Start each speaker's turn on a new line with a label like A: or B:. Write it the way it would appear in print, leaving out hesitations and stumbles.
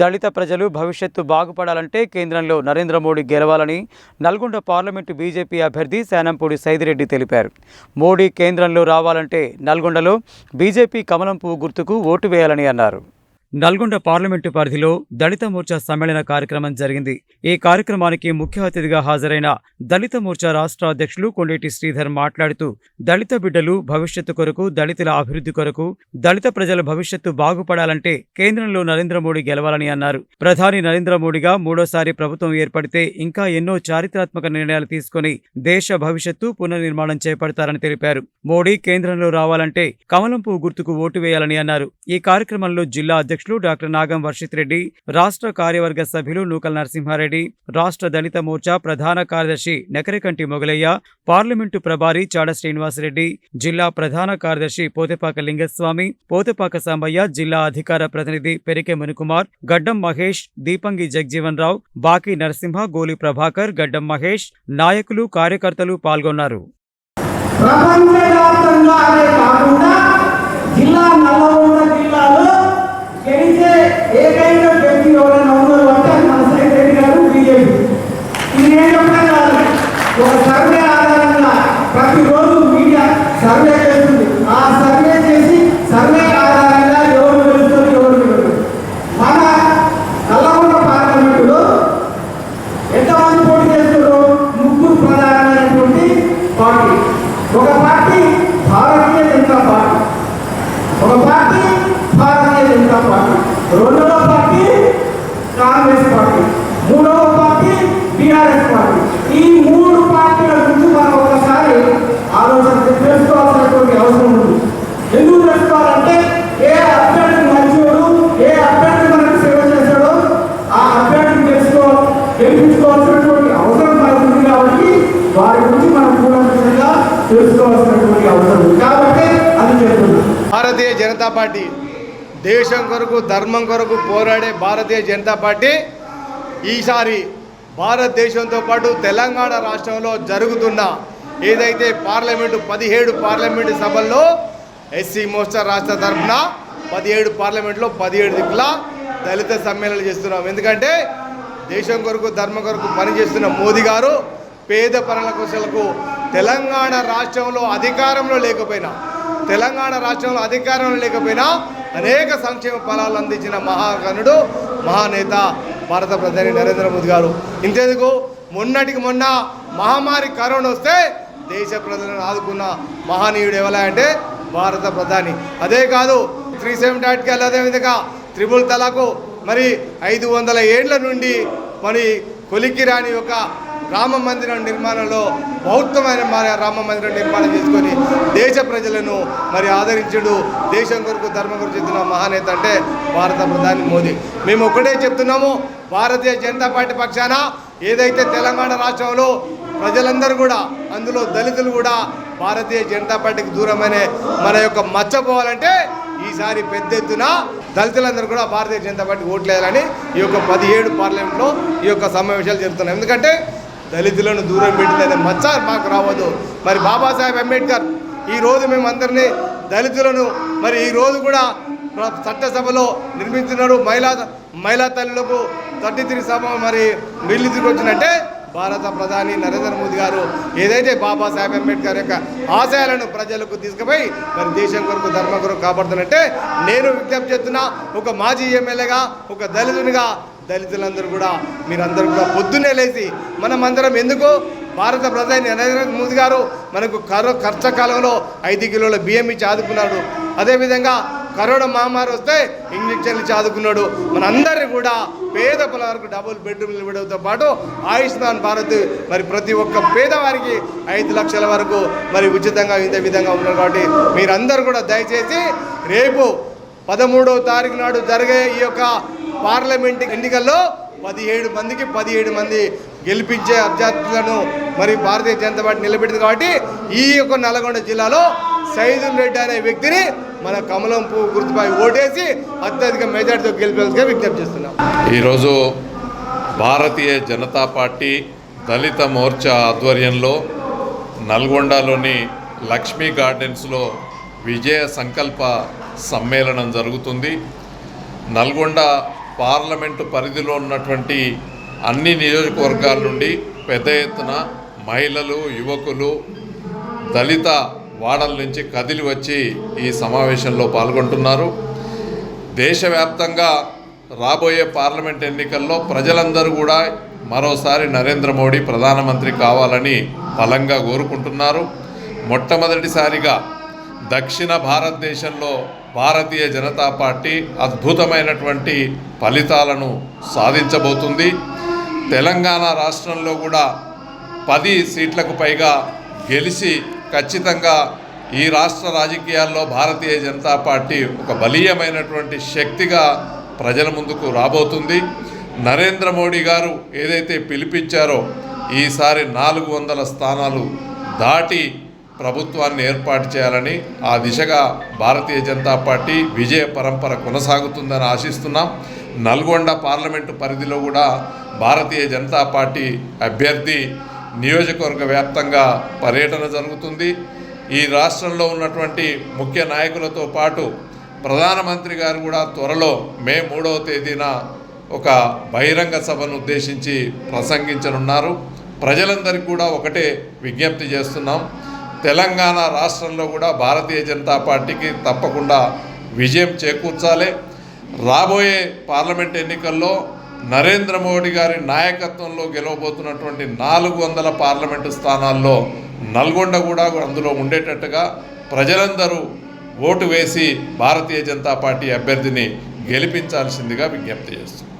A: దళిత ప్రజలు భవిష్యత్తు బాగుపడాలంటే కేంద్రంలో నరేంద్ర మోడీ గెలవాలని నల్గొండ పార్లమెంటు బీజేపీ అభ్యర్థి శానంపూడి సైదిరెడ్డి తెలిపారు. మోడీ కేంద్రంలో రావాలంటే నల్గొండలో బీజేపీ కమలం పువ్వు గుర్తుకు ఓటు వేయాలని అన్నారు. నల్గొండ పార్లమెంటు పరిధిలో దళిత మోర్చా సమ్మేళన కార్యక్రమం జరిగింది. ఈ కార్యక్రమానికి ముఖ్య అతిథిగా హాజరైన దళిత మోర్చా రాష్ట్ర అధ్యక్షులు కొండేటి శ్రీధర్ మాట్లాడుతూ దళిత బిడ్డలు భవిష్యత్తు కొరకు, దళితుల అభివృద్ధి కొరకు, దళిత ప్రజల భవిష్యత్తు బాగుపడాలంటే కేంద్రంలో నరేంద్ర మోడీ గెలవాలని అన్నారు. ప్రధాని నరేంద్ర మోడీగా మూడోసారి ప్రభుత్వం ఏర్పడితే ఇంకా ఎన్నో చారిత్రాత్మక నిర్ణయాలు తీసుకుని దేశ భవిష్యత్తు పునర్నిర్మాణం చేపడతారని తెలిపారు. మోడీ కేంద్రంలో రావాలంటే కమలం పువ్వు గుర్తుకు ఓటు వేయాలని అన్నారు. ఈ కార్యక్రమంలో జిల్లా అధ్యక్షులు డాక్టర్ నాగం వర్షిత్ రెడ్డి, రాష్ట్ర కార్యవర్గ సభ్యులు నూకల్ నరసింహారెడ్డి, రాష్ట్ర దళిత మోర్చా ప్రధాన కార్యదర్శి నెకరికంటి మొగలయ్య, పార్లమెంటు ప్రభారి చాడ శ్రీనివాసరెడ్డి, జిల్లా ప్రధాన కార్యదర్శి పోతెపాక లింగస్వామి, పోతెపాక సాంబయ్య, జిల్లా అధికార ప్రతినిధి పెరికె మునికుమార్, గడ్డం మహేష్, దీపంగి జగ్జీవన్ రావు, బాకీ నరసింహ, గోలి ప్రభాకర్, గడ్డం మహేష్, నాయకులు, కార్యకర్తలు పాల్గొన్నారు.
B: ప్రతిరోజు మీడియా సర్వే చేస్తుంది. ఆ సర్వే చేసి సర్వే ఆధారంగా ఎవరు గెలుస్తారు, ఎవరు గెలవరు. మన నల్లగొండ పార్లమెంటులో ఎంతమంది పోటీ చేస్తారు? ముగ్గురు ప్రధానమైనటువంటి పార్టీ. ఒక పార్టీ భారతీయ జనతా పార్టీ, ఒక పార్టీ భారతీయ జనతా పార్టీ, రెండవ పార్టీ కాంగ్రెస్ పార్టీ, మూడవ పార్టీ టీఆర్ఎస్ పార్టీ. ఈ మూడు పార్టీల గురించి మనం ఒకసారి ఆలోచన చేసుకోవాల్సినటువంటి అవసరం ఉంది. ఎందుకు తెలుసుకోవాలంటే ఏ అభ్యర్థి మంచివాడు, ఏ అభ్యర్థి మనకు సేవ చేశాడో ఆ అభ్యర్థిని గెలిపించుకోవాల్సినటువంటి అవసరం మనకు ఉంది. కాబట్టి వారి గురించి మనం కూలంకషంగా తెలుసుకోవాల్సినటువంటి అవసరం ఉంది. కాబట్టి అది చెప్తున్నాం.
C: భారతీయ జనతా పార్టీ దేశం కొరకు, ధర్మం కొరకు పోరాడే భారతీయ జనతా పార్టీ ఈసారి భారతదేశంతో పాటు తెలంగాణ రాష్ట్రంలో జరుగుతున్న ఏదైతే 17 పార్లమెంటు సభల్లో ఎస్సీ మోర్చా రాష్ట్ర తరఫున 17 పార్లమెంట్లో 17 దిక్కుల దళిత సమ్మేళనలు చేస్తున్నాం. ఎందుకంటే దేశం కొరకు, ధర్మం కొరకు పనిచేస్తున్న మోదీ గారు పేద పనుల కోసలకు తెలంగాణ రాష్ట్రంలో అధికారంలో లేకపోయినా అనేక సంక్షేమ ఫలాలు అందించిన మహాగణుడు, మహానేత భారత ప్రధాని నరేంద్ర మోదీ గారు. ఇంతెందుకు, మొన్నటికి మొన్న మహమ్మారి కరోనా వస్తే దేశ ప్రజలను ఆదుకున్న మహనీయుడు ఎవరా అంటే భారత ప్రధాని. అదే కాదు 370 ఆర్టికల్, అదేవిధంగా త్రిపుల్ తలాకు, మరి 500 ఏళ్ల నుండి మరి కొలికి రాని ఒక రామ మందిరం నిర్మాణంలో బౌద్ధమైన రామ మందిరం నిర్మాణం చేసుకొని దేశ ప్రజలను మరి ఆదరించుడు, దేశం కొరకు, ధర్మం కొరకు చెందిన మహానేత అంటే భారత ప్రధాని మోదీ. మేము ఒకటే చెప్తున్నాము, భారతీయ జనతా పార్టీ పక్షాన ఏదైతే తెలంగాణ రాష్ట్రంలో ప్రజలందరూ కూడా, అందులో దళితులు కూడా భారతీయ జనతా పార్టీకి దూరమైన మన యొక్క మచ్చపోవాలంటే ఈసారి పెద్ద ఎత్తున దళితులందరూ కూడా భారతీయ జనతా పార్టీ ఓట్లేయాలని ఈ యొక్క 17 పార్లమెంట్లో ఈ యొక్క సమావేశాలు జరుగుతున్నాయి. ఎందుకంటే దళితులను దూరం పెట్టిందనే మచ్చ మాకు రావద్దు. మరి బాబాసాహెబ్ అంబేద్కర్ ఈరోజు మేమందరినీ దళితులను మరి ఈరోజు కూడా చట్టసభలో నిర్మించున్నాడు. మహిళా తల్లులకు 33 సభ మరి బిల్లు తీసుకొచ్చినట్టే భారత ప్రధాని నరేంద్ర మోదీ గారు ఏదైతే బాబాసాహెబ్ అంబేద్కర్ యొక్క ఆశయాలను ప్రజలకు తీసుకుపోయి మరి దేశం కొరకు, ధర్మం కొరకు కాపాడుతున్నట్టే నేను విజ్ఞప్తి చేస్తున్నా. ఒక మాజీ ఎమ్మెల్యేగా, ఒక దళితునిగా దళితులందరూ కూడా మీరందరూ కూడా పొద్దున్నే లేచి మనమందరం ఎందుకు భారత ప్రధాని నరేంద్ర మోదీ గారు మనకు కష్టకాలంలో 5 కిలోల బియ్యం ఇచ్చి ఆదుకున్నాడు. అదేవిధంగా కరోనా మహమ్మారి వస్తే ఇంజక్షన్లు ఇచ్చి ఆదుకున్నాడు. మనందరినీ కూడా పేద పిల్లల వరకు డబుల్ బెడ్రూమ్లు ఇవ్వడంతో పాటు ఆయుష్మాన్ భారత్ మరి ప్రతి ఒక్క పేదవారికి 5 లక్షల వరకు మరి ఉచితంగా ఇదే విధంగా ఉన్నారు. కాబట్టి మీరందరూ కూడా దయచేసి రేపు 13వ తారీఖు నాడు జరిగే ఈ యొక్క పార్లమెంట్ ఎన్నికల్లో 17 మంది గెలిపించే అభ్యర్థులను మరి భారతీయ జనతా పార్టీ నిలబెట్టింది. కాబట్టి ఈ యొక్క నల్గొండ జిల్లాలో సైదుల్ రెడ్డి అనే వ్యక్తిని మన కమలం పువ్వు గుర్తుపై ఓటేసి అత్యధిక మెజార్టీతో గెలిపేందుకు విజ్ఞప్తి చేస్తున్నాం.
D: ఈరోజు భారతీయ జనతా పార్టీ దళిత మోర్చా ఆధ్వర్యంలో నల్గొండలోని లక్ష్మీ గార్డెన్స్లో విజయ సంకల్ప సమ్మేళనం జరుగుతుంది. నల్గొండ పార్లమెంటు పరిధిలో ఉన్నటువంటి అన్ని నియోజకవర్గాల నుండి పెద్ద ఎత్తున మహిళలు, యువకులు, దళిత వాడల నుంచి కదిలి వచ్చి ఈ సమావేశంలో పాల్గొంటున్నారు. దేశవ్యాప్తంగా రాబోయే పార్లమెంట్ ఎన్నికల్లో ప్రజలందరూ కూడా మరోసారి నరేంద్ర మోడీ ప్రధానమంత్రి కావాలని బలంగా కోరుకుంటున్నారు. మొట్టమొదటిసారిగా దక్షిణ భారతదేశంలో భారతీయ జనతా పార్టీ అద్భుతమైనటువంటి ఫలితాలను సాధించబోతుంది. తెలంగాణ రాష్ట్రంలో కూడా 10 సీట్లకు పైగా గెలిచి ఖచ్చితంగా ఈ రాష్ట్ర రాజకీయాల్లో భారతీయ జనతా పార్టీ ఒక బలీయమైనటువంటి శక్తిగా ప్రజల ముందుకు రాబోతుంది. నరేంద్ర మోడీ గారు ఏదైతే పిలిపించారో ఈసారి 400 స్థానాలు దాటి ప్రభుత్వాన్ని ఏర్పాటు చేయాలని ఆ దిశగా భారతీయ జనతా పార్టీ విజయ పరంపర కొనసాగుతుందని ఆశిస్తున్నాం. నల్గొండ పార్లమెంటు పరిధిలో కూడా భారతీయ జనతా పార్టీ అభ్యర్థి నియోజకవర్గ వ్యాప్తంగా పర్యటన జరుగుతుంది. ఈ రాష్ట్రంలో ఉన్నటువంటి ముఖ్య నాయకులతో పాటు ప్రధానమంత్రి గారు కూడా త్వరలో మే 3వ తేదీన ఒక బహిరంగ సభను ఉద్దేశించి ప్రసంగించనున్నారు. ప్రజలందరికీ కూడా ఒకటే విజ్ఞప్తి చేస్తున్నాం, తెలంగాణ రాష్ట్రంలో కూడా భారతీయ జనతా పార్టీకి తప్పకుండా విజయం చేకూర్చాలి. రాబోయే పార్లమెంట్ ఎన్నికల్లో నరేంద్ర మోడీ గారి నాయకత్వంలో గెలవబోతున్నటువంటి 400 పార్లమెంటు స్థానాల్లో నల్గొండ కూడా అందులో ఉండేటట్టుగా ప్రజలందరూ ఓటు వేసి భారతీయ జనతా పార్టీ అభ్యర్థిని గెలిపించాల్సిందిగా విజ్ఞప్తి చేస్తున్నారు.